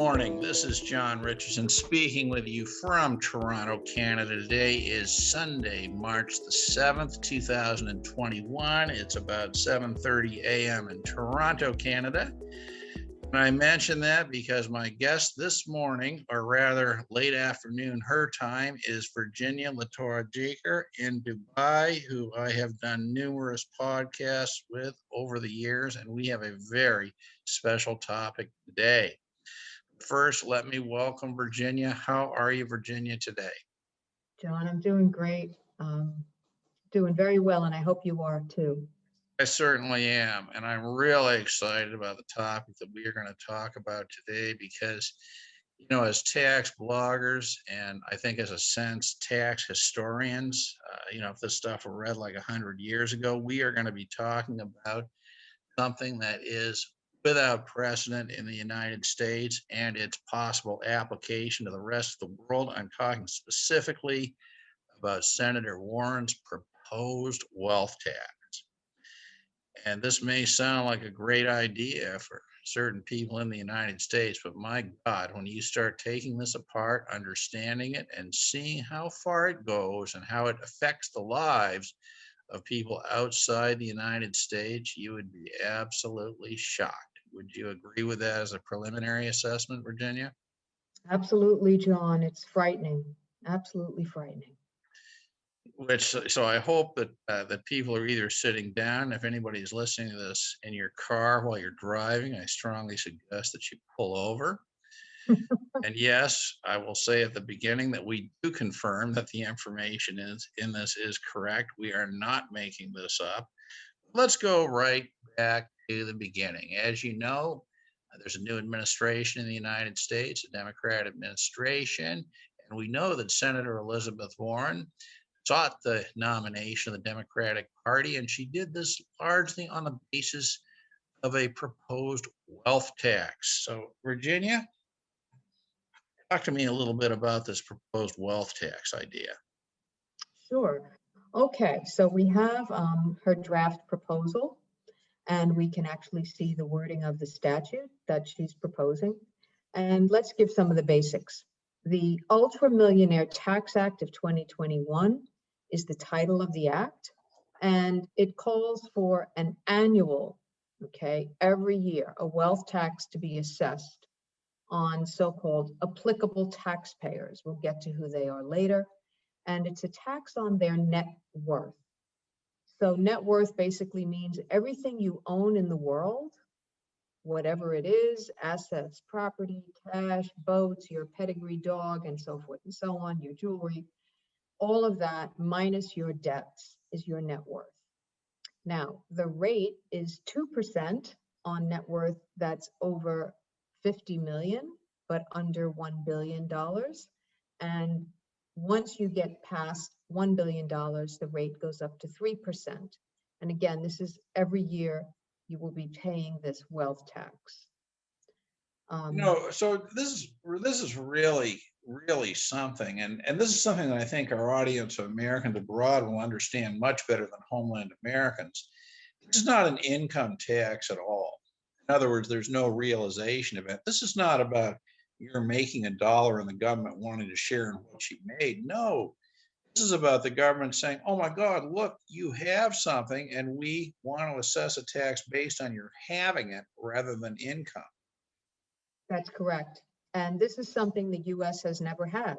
Morning. This is John Richardson speaking with you from Toronto, Canada. Today is Sunday, March the 7th, 2021. It's about 7:30 a.m. in Toronto, Canada. And I mention that because my guest this morning, or rather late afternoon her time, is Virginia Torre Jeker in Dubai, who I have done numerous podcasts with over the years, and we have a very special topic today. First, let me welcome Virginia. How are you, Virginia, today? John, I'm doing great. Doing very well, and I hope you are too. I certainly am, and I'm really excited about the topic that we are going to talk about today because, as tax bloggers and I think as a sense, tax historians, if this stuff were read like 100 years ago, we are going to be talking about something that is without precedent in the United States and its possible application to the rest of the world. I'm talking specifically about Senator Warren's proposed wealth tax. And this may sound like a great idea for certain people in the United States, but my God, when you start taking this apart, understanding it, and seeing how far it goes and how it affects the lives of people outside the United States, you would be absolutely shocked. Would you agree with that as a preliminary assessment, Virginia? Absolutely, John. It's frightening. Absolutely frightening. So I hope that people are either sitting down. If anybody's listening to this in your car while you're driving, I strongly suggest that you pull over. And yes, I will say at the beginning that we do confirm that the information in this is correct. We are not making this up. Let's go right back to the beginning. As you know, there's a new administration in the United States, a Democrat administration, and we know that Senator Elizabeth Warren sought the nomination of the Democratic Party, and she did this largely on the basis of a proposed wealth tax. So, Virginia, talk to me a little bit about this proposed wealth tax idea. Sure. Okay, so we have her draft proposal, and we can actually see the wording of the statute that she's proposing. And let's give some of the basics. The Ultra Millionaire Tax Act of 2021 is the title of the act, and it calls for an annual, every year, a wealth tax to be assessed on so-called applicable taxpayers. We'll get to who they are later. And it's a tax on their net worth. So net worth basically means everything you own in the world, whatever it is, assets, property, cash, boats, your pedigree dog, and so forth and so on, your jewelry, all of that minus your debts is your net worth. Now, the rate is 2% on net worth that's over 50 million, but under $1 billion. And once you get past $1 billion, the rate goes up to 3%. And again, this is every year you will be paying this wealth tax. So this is really, really something. And this is something that I think our audience of Americans abroad will understand much better than Homeland Americans. This is not an income tax at all. In other words, there's no realization event. This is not about you're making $1 and the government wanting to share in what you made. No, this is about the government saying, oh my God, look, you have something and we want to assess a tax based on your having it rather than income. That's correct. And this is something the U.S. has never had.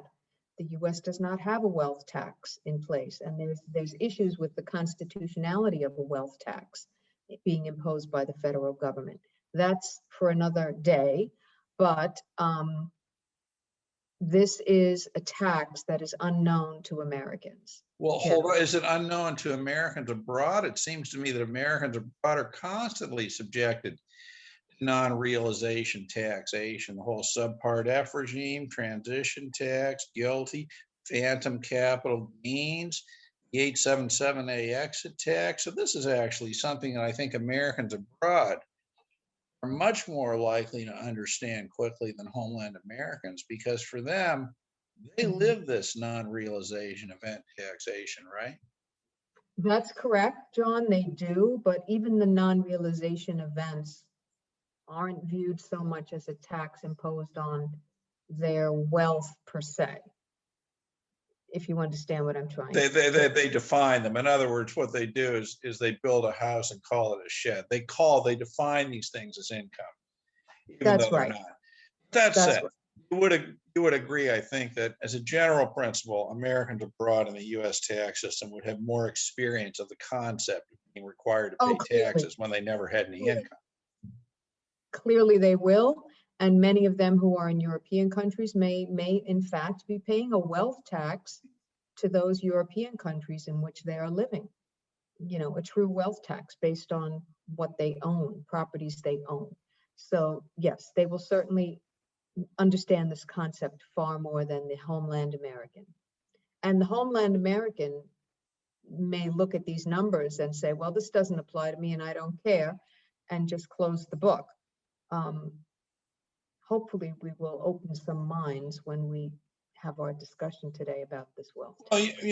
The U.S. does not have a wealth tax in place. And there's issues with the constitutionality of a wealth tax being imposed by the federal government. That's for another day. But this is a tax that is unknown to Americans. Well, hold on. Is it unknown to Americans abroad? It seems to me that Americans abroad are constantly subjected to non-realization taxation, the whole subpart F regime, transition tax, GILTI, phantom capital gains, the 877A exit tax. So this is actually something that I think Americans abroad are much more likely to understand quickly than Homeland Americans, because for them, they live this non-realization event taxation, right? That's correct, John, they do, but even the non-realization events aren't viewed so much as a tax imposed on their wealth per se, if you understand what I'm trying to say. They define them. In other words, what they do is they build a house and call it a shed. They define these things as income, even That's though they're right. not. That That's said, right. you would agree, I think, that as a general principle, Americans abroad in the U.S. tax system would have more experience of the concept of being required to Oh, pay clearly. taxes when they never had any income. Clearly they will, and many of them who are in European countries may in fact be paying a wealth tax to those European countries in which they are living. You know, a true wealth tax based on what they own, properties they own. So yes, they will certainly understand this concept far more than the Homeland American. And the Homeland American may look at these numbers and say, well, this doesn't apply to me and I don't care, and just close the book. Hopefully we will open some minds when we have our discussion today about this wealth Well, tax.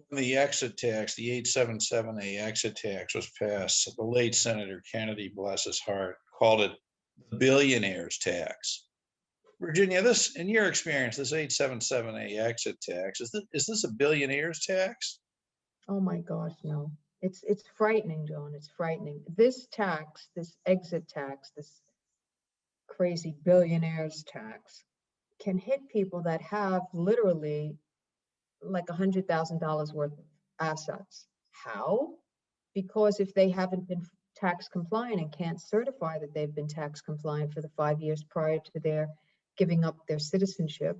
when the exit tax, the 877A exit tax was passed, the late Senator Kennedy, bless his heart, called it the billionaire's tax. Virginia, in your experience, this 877A exit tax, is this a billionaire's tax? Oh my gosh, no. It's frightening, John. It's frightening. This tax, this exit tax, this crazy billionaires tax can hit people that have literally like $100,000 worth of assets. How? Because if they haven't been tax compliant and can't certify that they've been tax compliant for the 5 years prior to their giving up their citizenship,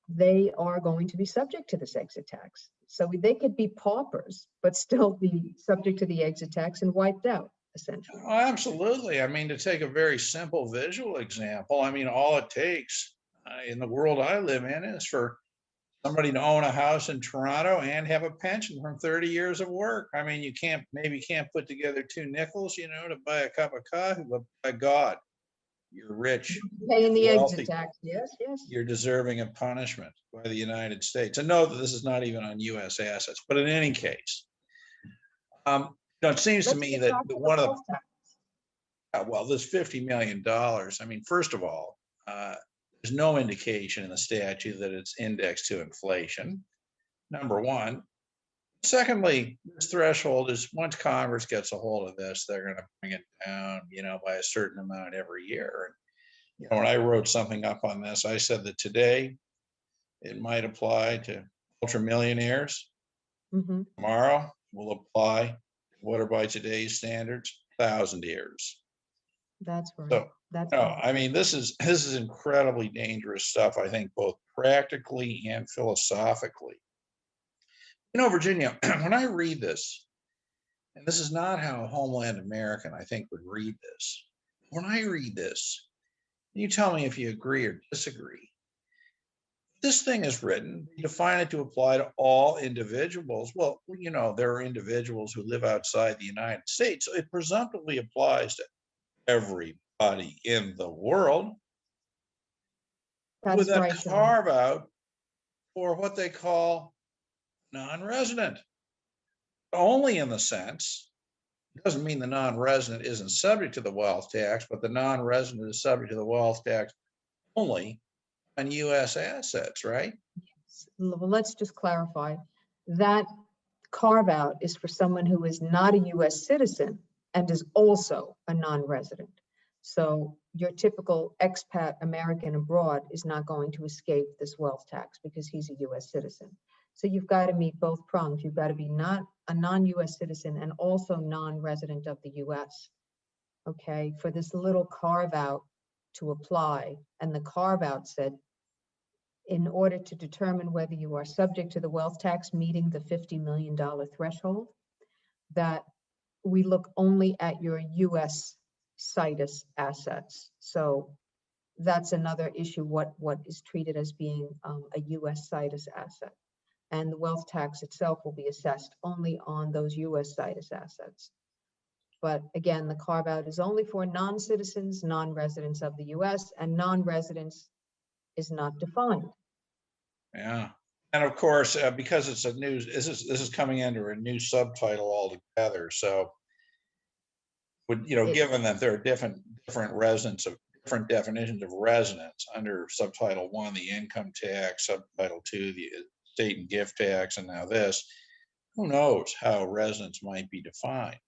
they are going to be subject to this exit tax. So they could be paupers, but still be subject to the exit tax and wiped out, essentially. Oh, absolutely. I mean, to take a very simple visual example, I mean, all it takes in the world I live in is for somebody to own a house in Toronto and have a pension from 30 years of work. I mean, you can't put together 2 nickels, to buy a cup of coffee, but by God, you're rich, Paying the exit wealthy, tax, yes, yes. you're deserving of punishment by the United States. And note that this is not even on U.S. assets, but in any case, it seems to Let's me get that back to the one of wealth tax. well, this $50 million, I mean, first of all, there's no indication in the statute that it's indexed to inflation, number one. Secondly, this threshold is once Congress gets a hold of this, they're going to bring it down, by a certain amount every year. And, when I wrote something up on this, I said that today it might apply to ultra millionaires. Mm-hmm. Tomorrow will apply, what are by today's standards, thousandaires. That's right. So, That's no, right. I mean, this is incredibly dangerous stuff, I think, both practically and philosophically. Virginia, when I read this, and this is not how Homeland American, I think, would read this. When I read this, you tell me if you agree or disagree. This thing is written, you define it to apply to all individuals. Well, there are individuals who live outside the United States, so it presumptively applies to everybody in the world, with That's a right, John. carve out for what they call non-resident. Only in the sense, it doesn't mean the non-resident isn't subject to the wealth tax, but the non-resident is subject to the wealth tax only on U.S. assets, right? Well, let's just clarify. That carve out is for someone who is not a U.S. citizen and is also a non-resident. So your typical expat American abroad is not going to escape this wealth tax because he's a U.S. citizen. So you've got to meet both prongs. You've got to be not a non-U.S. citizen and also non-resident of the U.S. Okay, for this little carve out to apply. And the carve out said, in order to determine whether you are subject to the wealth tax meeting the $50 million threshold, that we look only at your U.S. situs assets. So that's another issue, what is treated as being a U.S. situs asset. And the wealth tax itself will be assessed only on those U.S. situs assets. But again, the carve out is only for non-citizens, non-residents of the U.S., and non-residents is not defined. Yeah. And of course, because it's this is coming under a new subtitle altogether. So would, you know, It- given that there are different residents of different definitions of residence under subtitle 1, the income tax, subtitle 2, the estate and gift tax, and now this, who knows how residence might be defined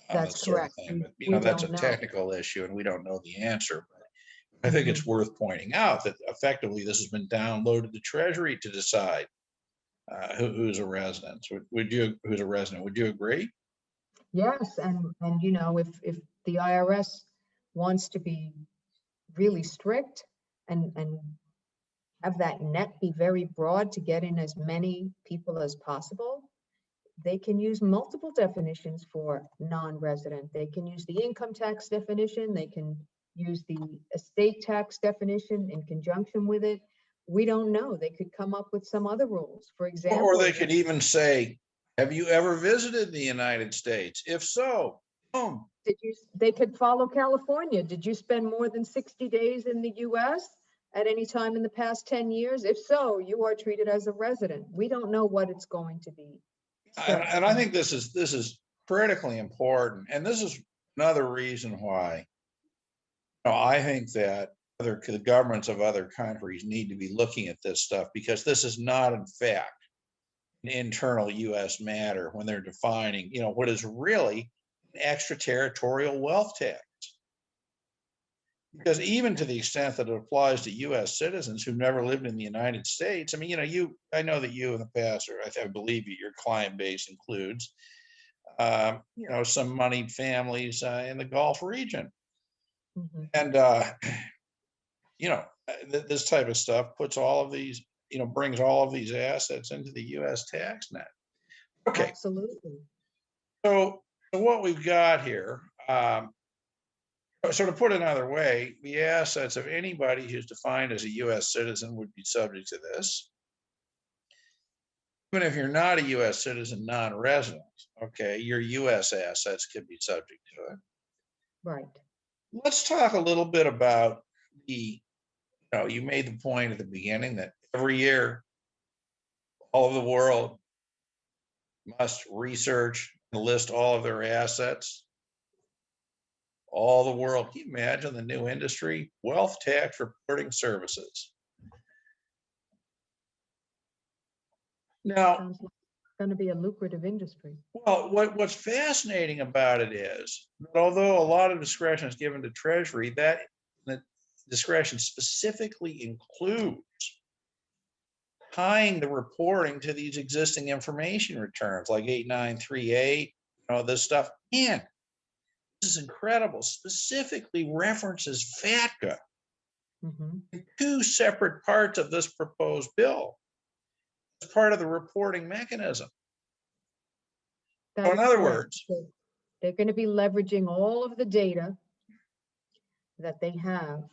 on That's this sort of correct. thing. But, you We know, that's a don't know. technical issue and we don't know the answer. But I think Mhm. it's worth pointing out that effectively this has been downloaded to Treasury to decide who's a resident. Who's a resident? Would you agree? Yes, and you know, if the IRS wants to be really strict and have that net be very broad to get in as many people as possible, they can use multiple definitions for non-resident. They can use the income tax definition, they can use the estate tax definition in conjunction with it. We don't know. They could come up with some other rules. For Or example, they could even say, have you ever visited the United States? If so, boom. they could follow California. Did you spend more than 60 days in the US at any time in the past 10 years? If so, you are treated as a resident. We don't know what it's going to be. And I think this is critically important. And this is another reason why, you know, I think that the governments of other countries need to be looking at this stuff, because this is not, in fact, an internal US matter when they're defining, you know, what is really an extraterritorial wealth tax. Because even to the extent that it applies to US citizens who've never lived in the United States, I mean, you know, I know that you in the past, or I believe your client base includes, you know, some moneyed families in the Gulf region. Mhm. And, you know, this type of stuff puts all of these, you know, brings all of these assets into the US tax net. Okay, Absolutely. so what we've got here, so to put another way, the assets of anybody who's defined as a US citizen would be subject to this. Even if you're not a US citizen, non-resident, okay, your US assets could be subject to it. Right. Let's talk a little bit about you know, you made the point at the beginning that every year, all of the world must research and list all of their assets. All the world. Can you imagine the new industry? Wealth tax reporting services. Now, Sounds like it's going to be a lucrative industry. well, what's fascinating about it is that although a lot of discretion is given to Treasury, that the discretion specifically includes tying the reporting to these existing information returns like 8938, you know, this stuff. And this is incredible, specifically references FATCA Mhm. in two separate parts of this proposed bill as part of the reporting mechanism. So That in is other correct. words, So they're going to be leveraging all of the data that they have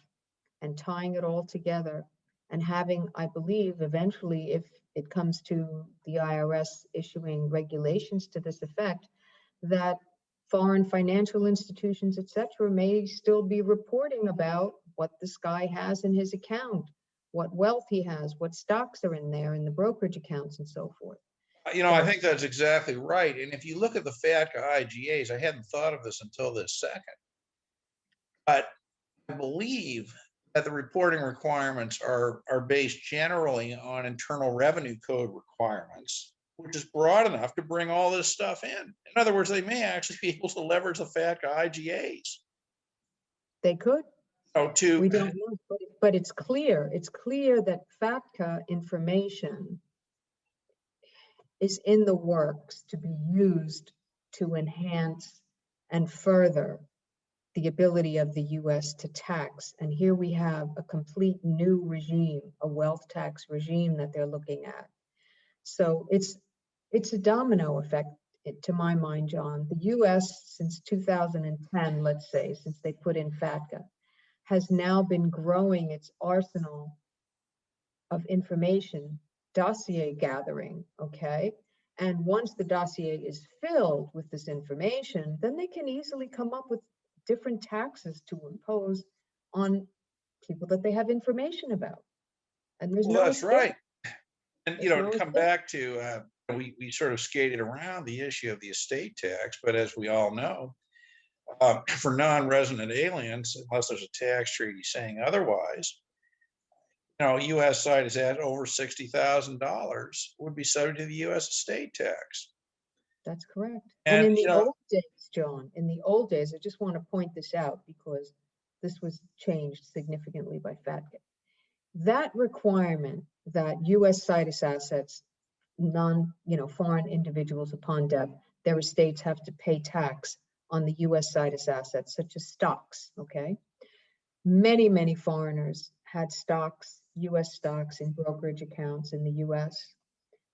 and tying it all together and having, I believe, eventually, if it comes to the IRS issuing regulations to this effect, that foreign financial institutions, et cetera, may still be reporting about what this guy has in his account, what wealth he has, what stocks are in there, in the brokerage accounts and so forth. you know, I So think that's exactly right. And if you look at the FATCA IGAs, I hadn't thought of this until this second, but I believe that the reporting requirements are based generally on Internal Revenue Code requirements, which is broad enough to bring all this stuff in. In other words, they may actually be able to leverage the FATCA IGAs. they could. So We don't know, but it's clear. It's clear that FATCA information is in the works to be used to enhance and further the ability of the US to tax. And here we have a complete new regime, a wealth tax regime that they're looking at. So it's a domino effect to my mind, John. The US since 2010, let's say, since they put in FATCA, has now been growing its arsenal of information, dossier gathering, okay? And once the dossier is filled with this information, then they can easily come up with different taxes to impose on people that they have information about. And there's well, no that's escape. right. And you There's know, no to come escape. back to we sort of skated around the issue of the estate tax, but as we all know, for non-resident aliens, unless there's a tax treaty saying otherwise, U.S. citizens at over $60,000 would be subject to the U.S. estate tax. That's correct. And And, in the old days, John, in the old days, I just want to point this out because this was changed significantly by FATCA. That requirement that U.S. situs assets, foreign individuals upon death, their estates have to pay tax on the U.S. situs assets, such as stocks, okay? Many, many foreigners had stocks, U.S. stocks in brokerage accounts in the U.S.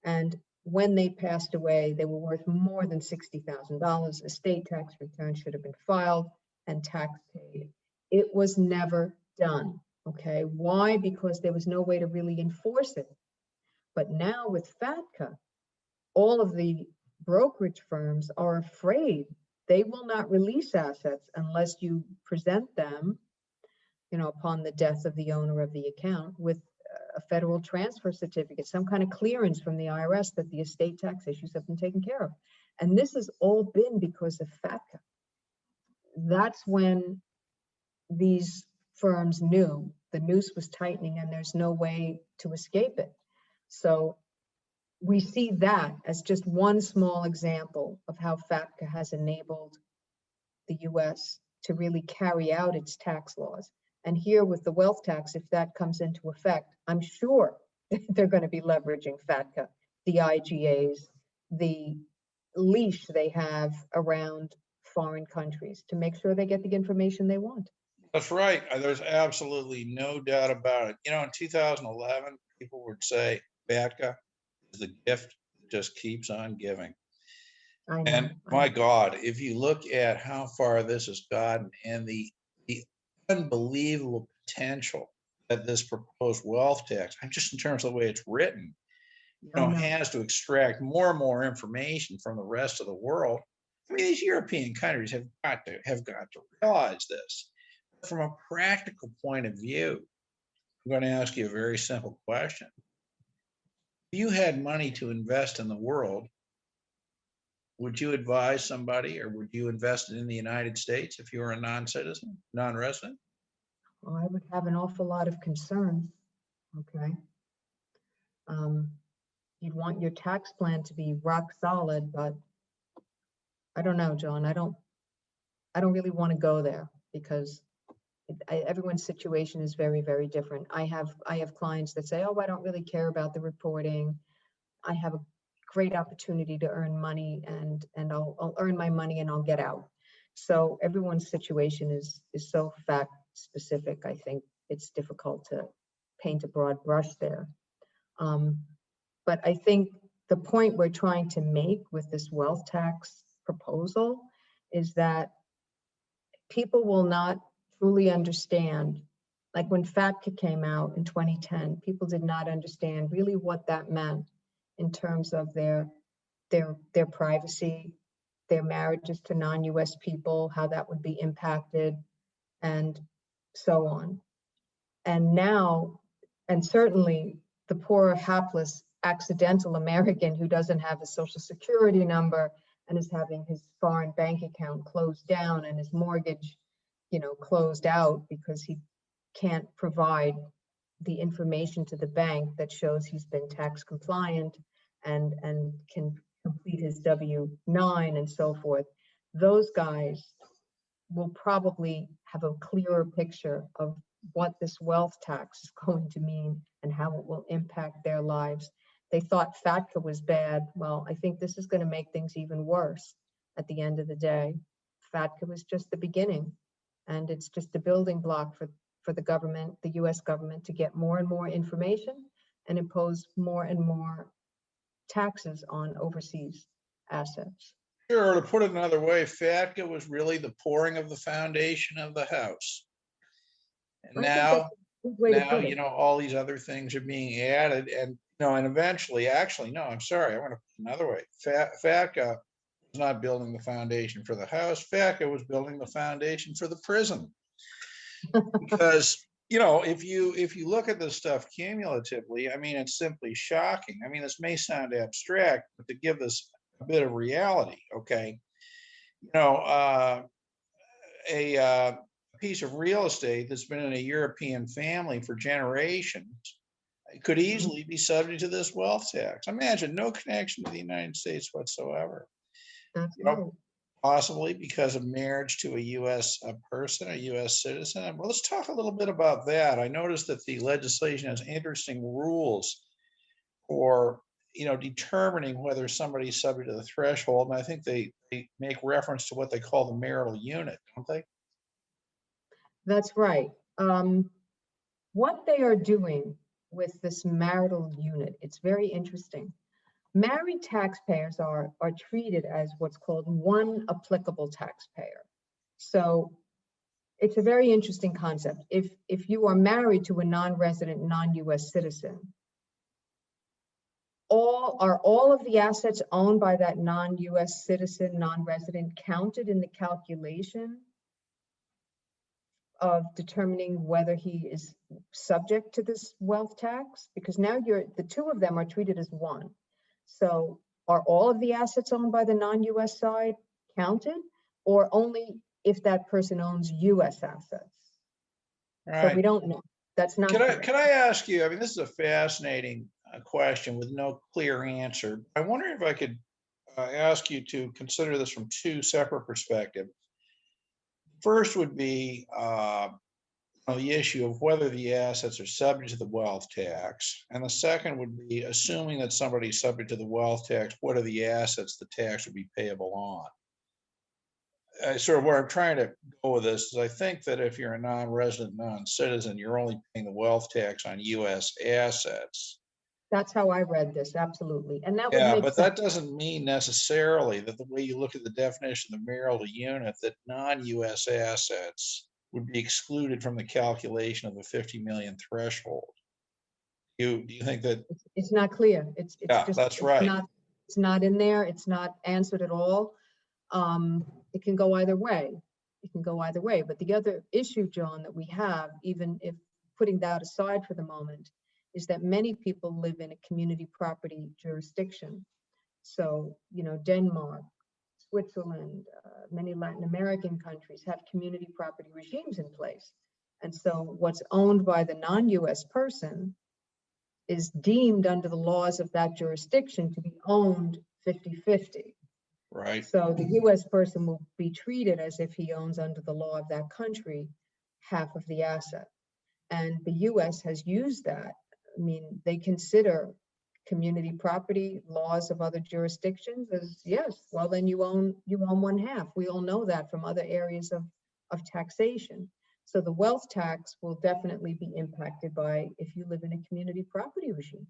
And when they passed away, they were worth more than $60,000. Estate tax return should have been filed and tax paid. It was never done, okay? Why? Because there was no way to really enforce it. But now with FATCA, all of the brokerage firms are afraid they will not release assets unless you present them, upon the death of the owner of the account with a federal transfer certificate, some kind of clearance from the IRS that the estate tax issues have been taken care of. And this has all been because of FATCA. That's when these firms knew the noose was tightening and there's no way to escape it. So we see that as just one small example of how FATCA has enabled the US to really carry out its tax laws. And here with the wealth tax, if that comes into effect, I'm sure they're going to be leveraging FATCA, the IGAs, the leash they have around foreign countries to make sure they get the information they want. that's right. There's absolutely no doubt about it. In 2011, people would say FATCA is the gift that just keeps on giving. I know. And my God, if you look at how far this has gotten and the unbelievable potential that this proposed wealth tax, just in terms of the way it's written, has to extract more and more information from the rest of the world. I mean, these European countries have got to realize this. From a practical point of view, I'm going to ask you a very simple question. If you had money to invest in the world, would you advise somebody, or would you invest it in the United States if you were a non-citizen, non-resident? Well, I would have an awful lot of concerns. Okay. You'd want your tax plan to be rock solid, but I don't know, John. I don't really want to go there because everyone's situation is very, very different. I have clients that say, "Oh, I don't really care about the reporting. I have a great opportunity to earn money, and I'll earn my money and I'll get out." So everyone's situation is so fact specific. I think it's difficult to paint a broad brush there. But I think the point we're trying to make with this wealth tax proposal is that people will not truly understand. Like when FATCA came out in 2010, people did not understand really what that meant in terms of their privacy, their marriages to non-US people, how that would be impacted, and so on. And now, and certainly the poor, hapless, accidental American who doesn't have a social security number and is having his foreign bank account closed down and his mortgage, closed out because he can't provide the information to the bank that shows he's been tax compliant and can complete his W-9 and so forth. Those guys will probably have a clearer picture of what this wealth tax is going to mean and how it will impact their lives. They thought FATCA was bad. Well, I think this is going to make things even worse at the end of the day. FATCA was just the beginning, and it's just a building block for the government, the US government, to get more and more information and impose more and more taxes on overseas assets. Sure, to put it another way, FATCA was really the pouring of the foundation of the house. And now, all these other things are being added, and and eventually, actually, no, I'm sorry, I want to put it another way. FATCA was not building the foundation for the house. FATCA was building the foundation for the prison. Because if you look at this stuff cumulatively, it's simply shocking. This may sound abstract, but to give this a bit of reality, okay, a piece of real estate that's been in a European family for generations could Mhm. easily be subject to this wealth tax. Imagine no connection to the United States whatsoever. That's You right. know, possibly because of marriage to a U.S. person, a U.S. citizen. Well, let's talk a little bit about that. I noticed that the legislation has interesting rules for determining whether somebody's subject to the threshold, and I think they make reference to what they call the marital unit, don't they? That's right. What they are doing with this marital unit, it's very interesting. Married taxpayers are treated as what's called one applicable taxpayer. So it's a very interesting concept. If you are married to a non-resident, non-US citizen, all of the assets owned by that non-US citizen, non-resident counted in the calculation of determining whether he is subject to this wealth tax? Because now the two of them are treated as one. So are all of the assets owned by the non-US side counted, or only if that person owns US assets? All So we right. don't know. That's not Can I clear. can I ask you? I mean, this is a fascinating question with no clear answer. I wonder if I could ask you to consider this from two separate perspectives. First would be the issue of whether the assets are subject to the wealth tax, and the second would be assuming that somebody's subject to the wealth tax. What are the assets the tax would be payable on? Sort of where I'm trying to go with this is I think that if you're a non-resident, non-citizen, you're only paying the wealth tax on U.S. assets. That's how I read this, absolutely. And that would Yeah, make but sense. that doesn't mean necessarily that the way you look at the definition of the marital unit, that non-U.S. assets would be excluded from the calculation of the 50 million threshold. Do you think that? It's not clear. It's Yeah, just, that's right. it's not in there. It's not answered at all. It can go either way. It can go either way. But the other issue, John, that we have, even if putting that aside for the moment, is that many people live in a community property jurisdiction. So, Denmark, Switzerland, many Latin American countries have community property regimes in place. And so what's owned by the non-US person is deemed under the laws of that jurisdiction to be owned 50-50. Right. So the US person will be treated as if he owns under the law of that country half of the asset. And the US has used that. I mean, they consider community property laws of other jurisdictions as, yes, well, then you own one half. We all know that from other areas of taxation. So the wealth tax will definitely be impacted by if you live in a community property regime.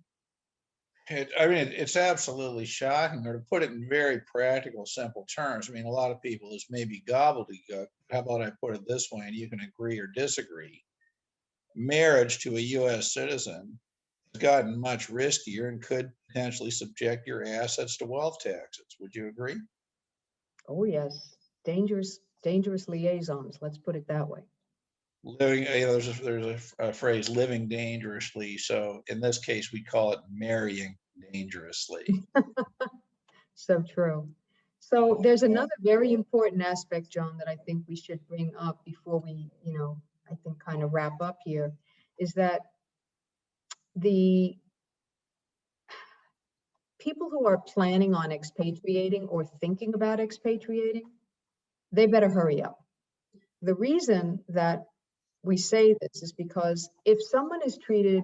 It's absolutely shocking, or to put it in very practical, simple terms. I mean, a lot of people, this may be gobbledygook. How about I put it this way, and you can agree or disagree? Marriage to a U.S. citizen has gotten much riskier and could potentially subject your assets to wealth taxes. Would you agree? Oh, yes. Dangerous liaisons. Let's put it that way. Living, there's a phrase, living dangerously. So in this case, we call it marrying dangerously. So true. So there's another very important aspect, John, that I think we should bring up before we, I think kind of wrap up here, is that the people who are planning on expatriating or thinking about expatriating, they better hurry up. The reason that we say this is because if someone is treated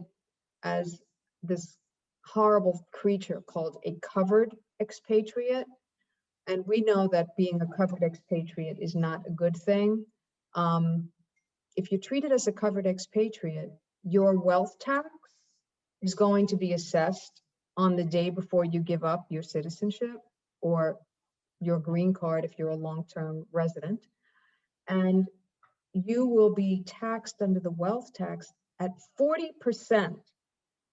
as this horrible creature called a covered expatriate, and we know that being a covered expatriate is not a good thing. If you're treated as a covered expatriate, your wealth tax is going to be assessed on the day before you give up your citizenship or your green card if you're a long-term resident. And you will be taxed under the wealth tax at 40%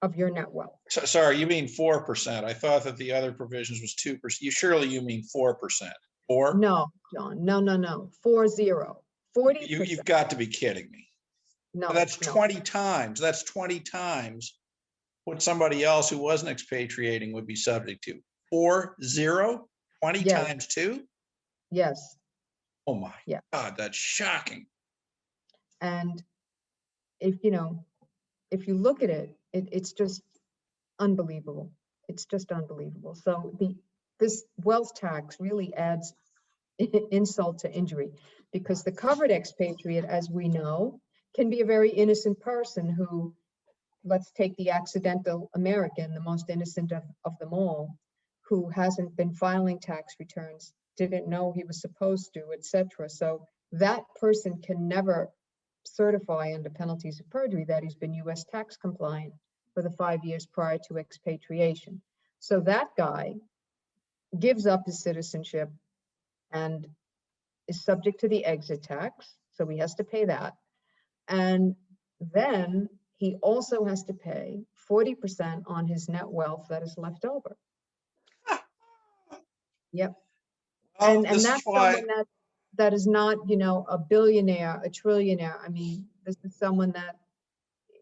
of your net wealth. So, sorry, you mean 4%. I thought that the other provisions was 2%. You mean 4%. Or No, John, no. 40. 40%. you've got to be kidding me. That's No. 20 times. That's 20 times what somebody else who wasn't expatriating would be subject to. 40, 20 Yes. times 2? Yes. Oh my Yeah. God, that's shocking. And if if you look at it, it's just unbelievable. It's just unbelievable. So this wealth tax really adds insult to injury, because the covered expatriate, as we know, can be a very innocent person who, let's take the accidental American, the most innocent of them all, who hasn't been filing tax returns, didn't know he was supposed to, etc. So that person can never certify under penalties of perjury that he's been US tax compliant for the 5 years prior to expatriation. So that guy gives up his citizenship and is subject to the exit tax, so he has to pay that. And then he also has to pay 40% on his net wealth that is left over. Yep. Well, And this is that's why. someone that is not, a billionaire, a trillionaire. I mean, this is someone that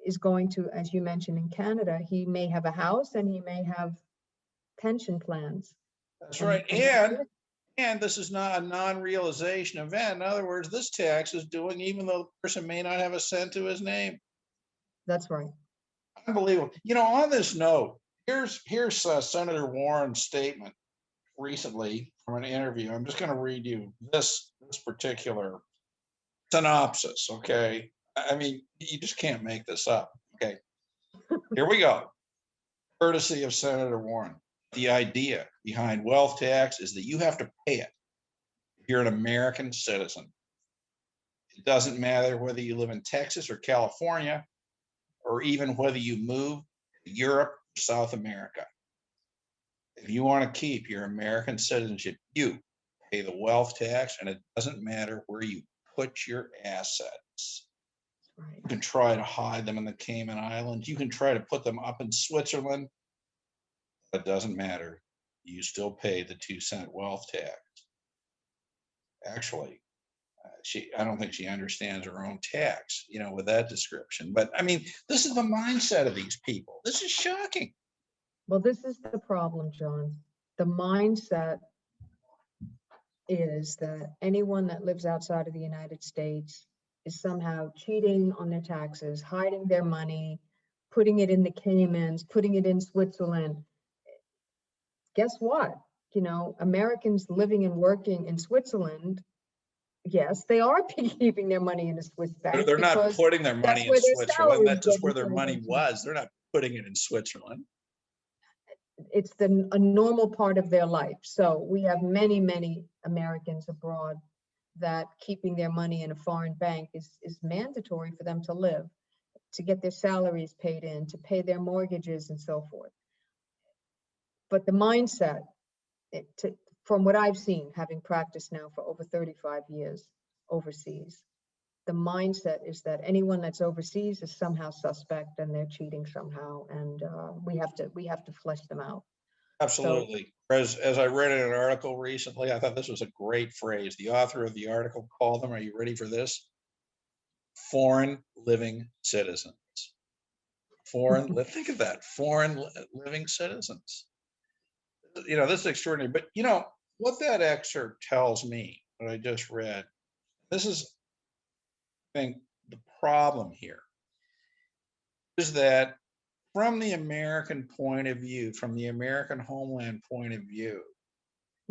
is going to, as you mentioned, in Canada, he may have a house and he may have pension plans. That's right. And this is not a non-realization event. In other words, this tax is doing even though the person may not have a cent to his name. That's right. Unbelievable. On this note, here's Senator Warren's statement recently from an interview. I'm just going to read you this particular synopsis. Okay. I mean, you just can't make this up. Okay. Here we go. Courtesy of Senator Warren. The idea behind wealth tax is that you have to pay it if you're an American citizen. It doesn't matter whether you live in Texas or California, or even whether you move to Europe or South America. If you want to keep your American citizenship, you pay the wealth tax, and it doesn't matter where you put your assets. Right. You can try to hide them in the Cayman Islands. You can try to put them up in Switzerland. It doesn't matter. You still pay the 2-cent wealth tax. Actually, I don't think she understands her own tax, with that description. But I mean, this is the mindset of these people. This is shocking. Well, this is the problem, John. The mindset is that anyone that lives outside of the United States is somehow cheating on their taxes, hiding their money, putting it in the Caymans, putting it in Switzerland. Guess what? Americans living and working in Switzerland, yes, they are keeping their money in a Swiss bank. They're not putting their that's money in where their Switzerland. salaries That's just get where their turned money into. was. They're not putting it in Switzerland. It's a normal part of their life. So we have many, many Americans abroad that keeping their money in a foreign bank is mandatory for them to live, to get their salaries paid in, to pay their mortgages and so forth. But the mindset, from what I've seen, having practiced now for over 35 years overseas, the mindset is that anyone that's overseas is somehow suspect and they're cheating somehow, and we have to flesh them out. Absolutely. As I read in an article recently, I thought this was a great phrase. The author of the article called them, are you ready for this? Foreign living citizens. Think of that, foreign living citizens. This is extraordinary. But what that excerpt tells me, what I just read, this is, I think, the problem here is that from the American point of view, from the American homeland point of view,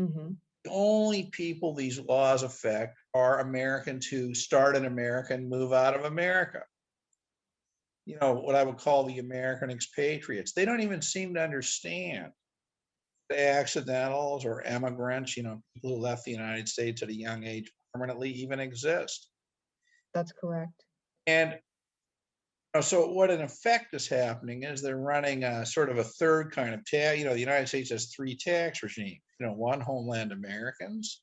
Mm-hmm. the only people these laws affect are Americans who start in America and move out of America. What I would call the American expatriates. They don't even seem to understand the accidentals or immigrants, people who left the United States at a young age permanently even exist. That's correct. And so what in effect is happening is they're running a sort of a third kind of tax. The United States has 3 tax regimes, 1, Homeland Americans,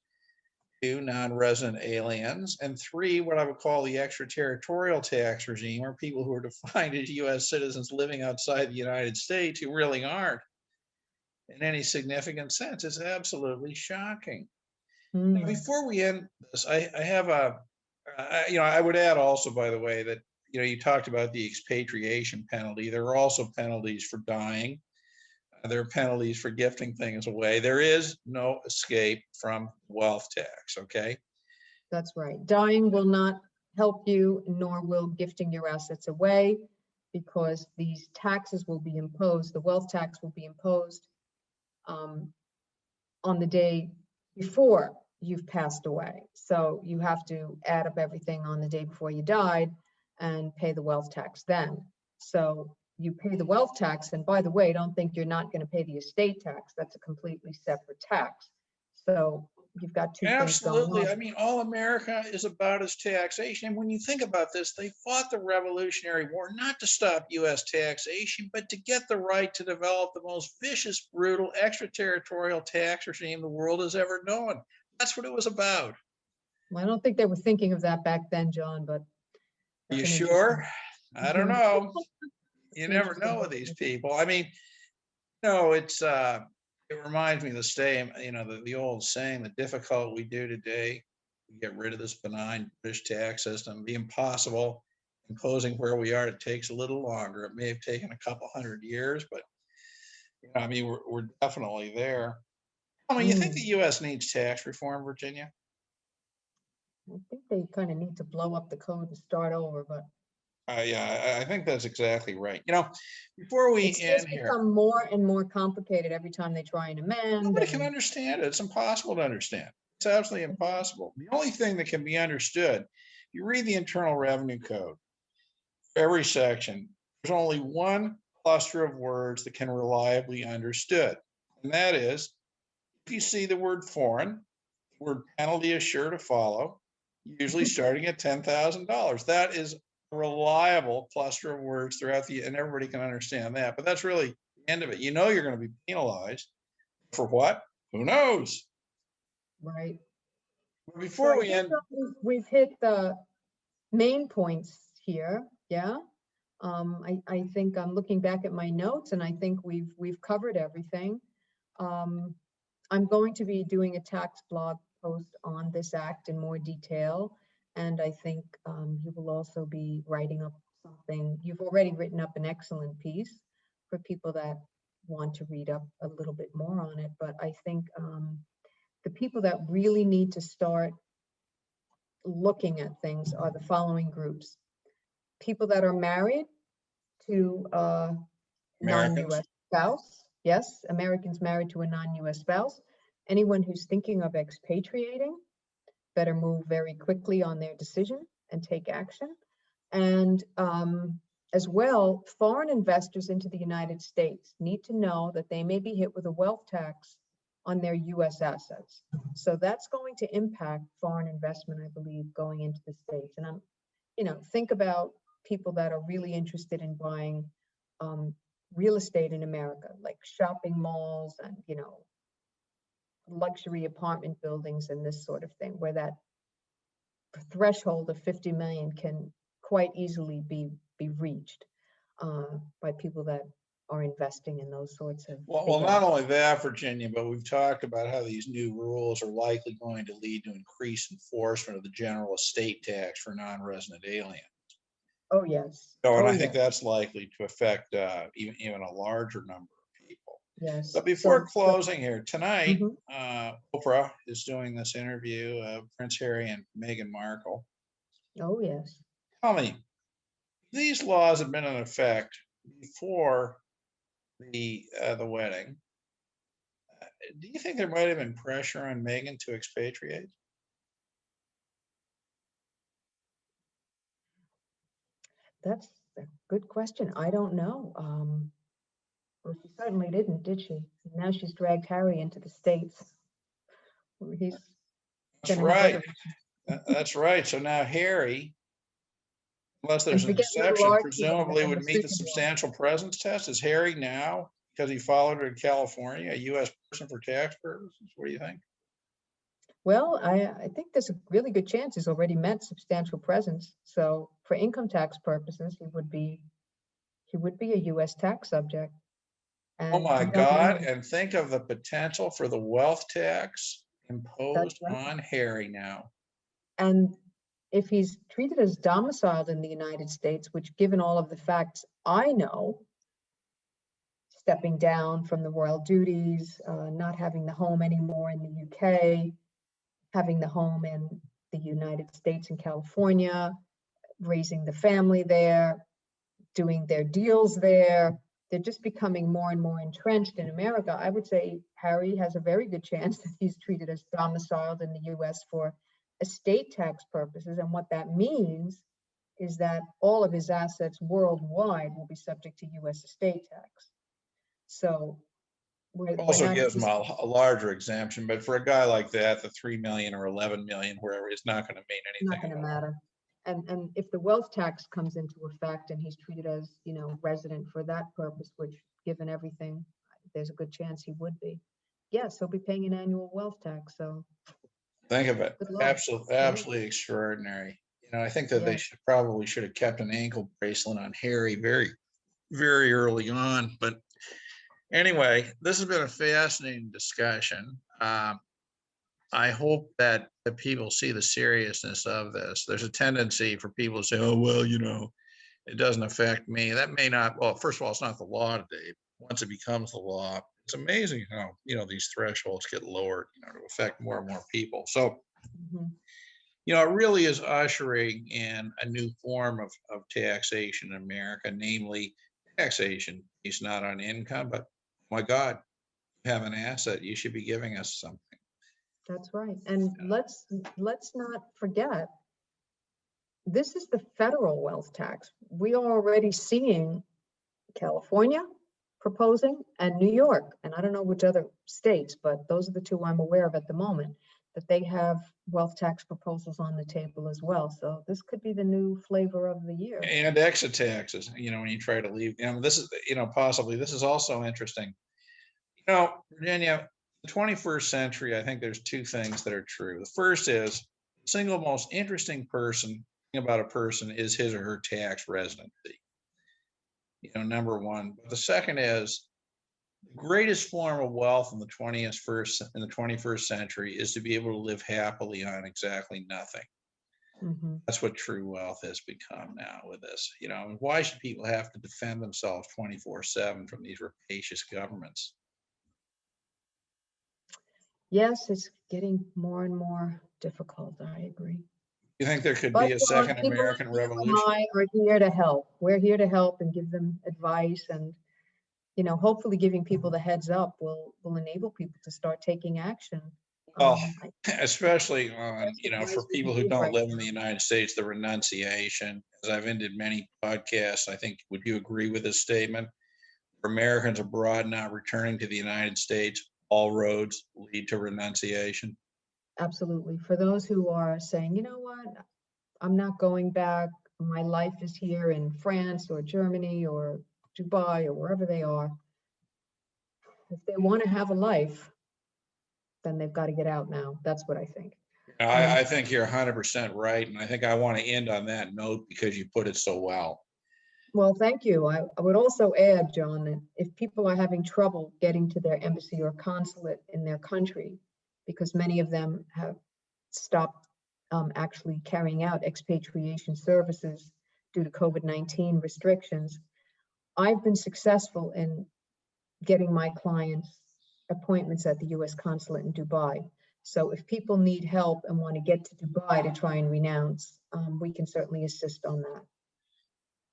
2, non-resident aliens, and 3, what I would call the extraterritorial tax regime, or people who are defined as U.S. citizens living outside the United States who really aren't in any significant sense. It's absolutely shocking. Now, before we end this, I have I would add also, by the way, that, you talked about the expatriation penalty. There are also penalties for dying. There are penalties for gifting things away. There is no escape from wealth tax, okay? That's right. Dying will not help you, nor will gifting your assets away, because these taxes will be imposed, the wealth tax will be imposed on the day before you've passed away. So you have to add up everything on the day before you died and pay the wealth tax then. So you pay the wealth tax, and by the way, don't think you're not going to pay the estate tax. That's a completely separate tax. So you've got two things going Absolutely. I on. mean, all America is about is taxation. And when you think about this, they fought the Revolutionary War not to stop U.S. taxation, but to get the right to develop the most vicious, brutal, extraterritorial tax regime the world has ever known. That's what it was about. Well, I don't think they were thinking of that back then, John, but Are you it's an sure? interesting. I don't know. It's You an never interesting know with these history. people. I mean, no, it reminds me of the same, the old saying, the difficult we do today, we get rid of this benign British tax system, be impossible. Imposing where we are, it takes a little longer. It may have taken a couple 100 years, but I mean, we're definitely there. I mean, you think the Mm. U.S. needs tax reform, Virginia? I think they kind of need to blow up the code and start over, but Yeah, I think that's exactly right. Before we it's end just here, become more and more complicated every time they try and amend. nobody can And understand it. It's impossible to understand. It's absolutely impossible. The only thing that can be understood, you read the Internal Revenue Code, every section, there's only one cluster of words that can reliably understood. And that is, if you see the word foreign, the word penalty is sure to follow, usually starting at $10,000. That is a reliable cluster of words throughout and everybody can understand that. But that's really the end of it. You know you're going to be penalized. For what? Who knows? right. But So before I we think end, we've hit the main points here. Yeah. I think I'm looking back at my notes, and I think we've covered everything. Um, I'm going to be doing a tax blog post on this act in more detail, and I think you will also be writing up something. You've already written up an excellent piece for people that want to read up a little bit more on it, but I think the people that really need to start looking at things are the following groups: people that are married to a Americans, non-US spouse. Yes, Americans married to a non-US spouse. Anyone who's thinking of expatriating better move very quickly on their decision and take action. And as well, foreign investors into the United States need to know that they may be hit with a wealth tax on their US assets. So that's going to impact foreign investment, I believe, going into the States. And think about people that are really interested in buying real estate in America, like shopping malls and, luxury apartment buildings and this sort of thing, where that threshold of 50 million can quite easily be reached by people that are investing in those sorts of well, big not assets. only that, Virginia, but we've talked about how these new rules are likely going to lead to increased enforcement of the general estate tax for non-resident aliens. Oh, yes. And Oh, I think yes. that's likely to affect even a larger number of people. Yes. But before So, closing here tonight, mhm. Oprah is doing this interview of Prince Harry and Meghan Markle. Oh, yes. Tell me, these laws have been in effect before the wedding. Do you think there might have been pressure on Meghan to expatriate? That's a good question. I don't know. Well, she certainly didn't, did she? Now she's dragged Harry into the States, where he's That's going to have right. other. That's right. So now Harry, unless And there's an forget little exception, Archie presumably and would the meet the super. substantial presence test. Is Harry now, because he followed her in California, a U.S. person for tax purposes? What do you think? Well, I think there's a really good chance he's already met substantial presence. So for income tax purposes, he would be a U.S. tax subject. Oh And my I don't God. know. And think of the potential for the wealth tax That's imposed right. on Harry now. And if he's treated as domiciled in the United States, which given all of the facts I know, stepping down from the royal duties, not having the home anymore in the UK, having the home in the United States and California, raising the family there, doing their deals there. They're just becoming more and more entrenched in America. I would say Harry has a very good chance that he's treated as domiciled in the US for estate tax purposes. And what that means is that all of his assets worldwide will be subject to US estate tax. So we're Also not gives them just, a larger exemption, but for a guy like that, the 3 million or 11 million, wherever, it's not going to mean not anything going to at all. matter. And if the wealth tax comes into effect and he's treated as, you know, resident for that purpose, which given everything, there's a good chance he would be. Yes, he'll be paying an annual wealth tax. So Think of it. good luck. Absolutely, Yeah. absolutely extraordinary. You know, I think that they Yeah. should have kept an ankle bracelet on Harry very, very early on. But anyway, this has been a fascinating discussion. I hope that people see the seriousness of this. There's a tendency for people to say, "Oh, well, you know, it doesn't affect me." That may not. Well, first of all, it's not the law today. Once it becomes the law, it's amazing how, you know, these thresholds get lowered, you know, to affect more and more people. So, Mhm. you know, it really is ushering in a new form of taxation in America, namely taxation based not on income, but my God, you have an asset, you should be giving us something. That's right. And let's not forget, this is the federal wealth tax. We are already seeing California proposing and New York, and I don't know which other states, but those are the two I'm aware of at the moment, that they have wealth tax proposals on the table as well. So this could be the new flavor of the year. And exit taxes, you know, when you try to leave, you know, this is, you know, possibly, this is also interesting. You know, Virginia, the 21st century, I think there's two things that are true. The first is the single most interesting person thing about a person is his or her tax residency. You know, number one. But the second is the greatest form of wealth in the 21st century is to be able to live happily on exactly nothing. Mhm. That's what true wealth has become now with this. You know, why should people have to defend themselves 24/7 from these rapacious governments? Yes, it's getting more and more difficult. I agree. You think there could But be a John, second people American like you and Revolution? I are here to help. We're here to help and give them advice, and you know, hopefully giving people the heads up will enable people to start taking action. Well, I especially the on, best you know, advice for we can people who give don't right live in the now. United States, the renunciation, as I've ended many podcasts, I think, would you agree with this statement? For Americans abroad not returning to the United States, all roads lead to renunciation. Absolutely. For those who are saying, you know what, I'm not going back. My life is here in France or Germany or Dubai or wherever they are. If they want to have a life, then they've got to get out now. That's what I think. I think you're 100% right. And I think I want to end on that note because you put it so well. Well, thank you. I would also add, John, that if people are having trouble getting to their embassy or consulate in their country, because many of them have stopped actually carrying out expatriation services due to COVID-19 restrictions, I've been successful in getting my clients appointments at the US consulate in Dubai. So if people need help and want to get to Dubai to try and renounce, we can certainly assist on that.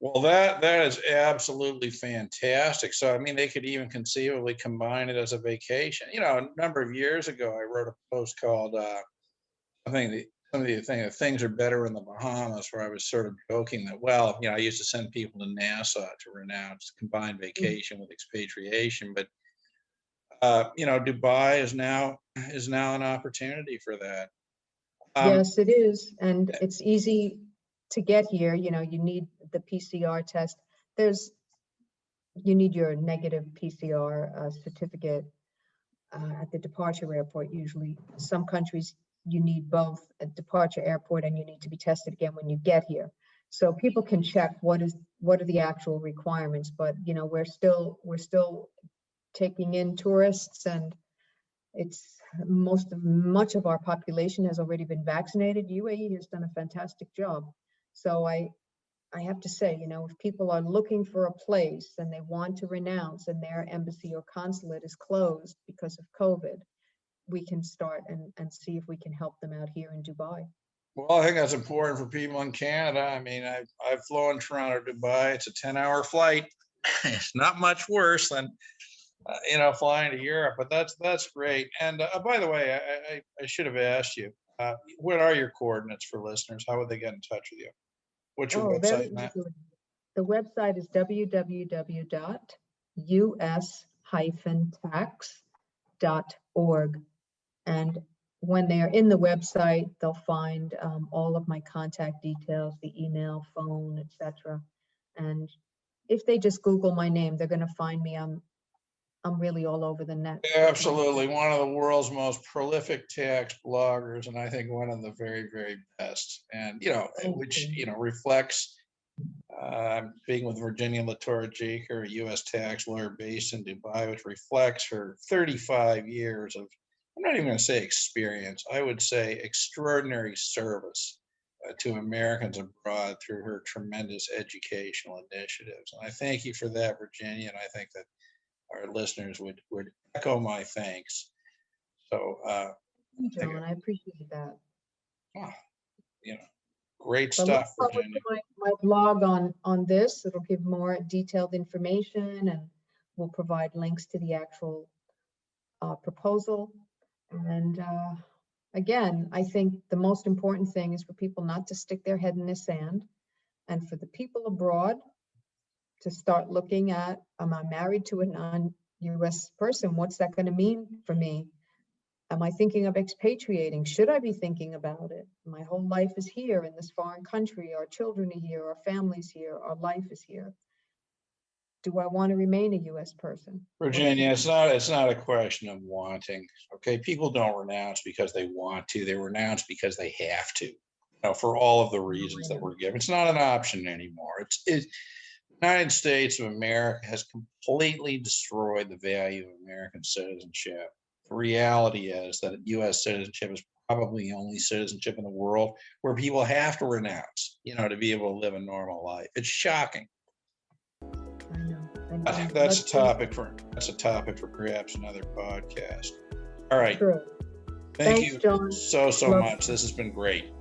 Well, that is absolutely fantastic. So, I mean, they could even conceivably combine it as a vacation. You know, a number of years ago, I wrote a post called I think some of the thing that things are better in the Bahamas, where I was sort of joking that, well, you know, I used to send people to Nassau to renounce combined Mm. vacation with expatriation, but you know, Dubai is now an opportunity for that. Um, Yes, it is. And it's easy to get here. You know, you need the PCR test. There's, you need your negative PCR certificate at the departure airport. Usually, some countries you need both at departure airport and you need to be tested again when you get here. So people can check what are the actual requirements. But you know, we're still taking in tourists, and it's much of our population has already been vaccinated. UAE has done a fantastic job. So I have to say, you know, if people are looking for a place and they want to renounce and their embassy or consulate is closed because of COVID, we can start and see if we can help them out here in Dubai. Well, I think that's important for people in Canada. I mean, I've flown Toronto to Dubai. It's a 10-hour flight. It's not much worse than flying to Europe, but that's great. And by the way, I should have asked you, what are your coordinates for listeners? How would they get in touch with you? What's your Oh, very website, Matt? easily. The website is www.us-tax.org. And when they are in the website, they'll find all of my contact details, the email, phone, etc. And if they just Google my name, they're going to find me. I'm really all over the net. Absolutely. One of the world's most prolific tax bloggers, and I think one of the very, very best. And, which, reflects being with Virginia Torre, Jeker, a U.S. tax lawyer based in Dubai, which reflects her 35 years of, I'm not even going to say experience, I would say extraordinary service to Americans abroad through her tremendous educational initiatives. And I thank you for that, Virginia, and I think that our listeners would echo my thanks. So, Thank you, John. I appreciate that. Great So stuff, look forward Virginia. to my blog on this. It'll give more detailed information, and we'll provide links to the actual proposal. And again, I think the most important thing is for people not to stick their head in the sand, and for the people abroad to start looking at, am I married to a non-US person? What's that going to mean for me? Am I thinking of expatriating? Should I be thinking about it? My whole life is here in this foreign country. Our children are here, our family's here, our life is here. Do I want to remain a US person? Virginia, it's not a question of wanting. Okay, people don't renounce because they want to. They renounce because they have to. For all of the reasons that we're given. It's not an option anymore. The United States of America has completely destroyed the value of American citizenship. The reality is that U.S. citizenship is probably the only citizenship in the world where people have to renounce, to be able to live a normal life. It's shocking. I know. That's a topic for perhaps another podcast. All right. True. Thank Thanks, you John. so much. This has been great.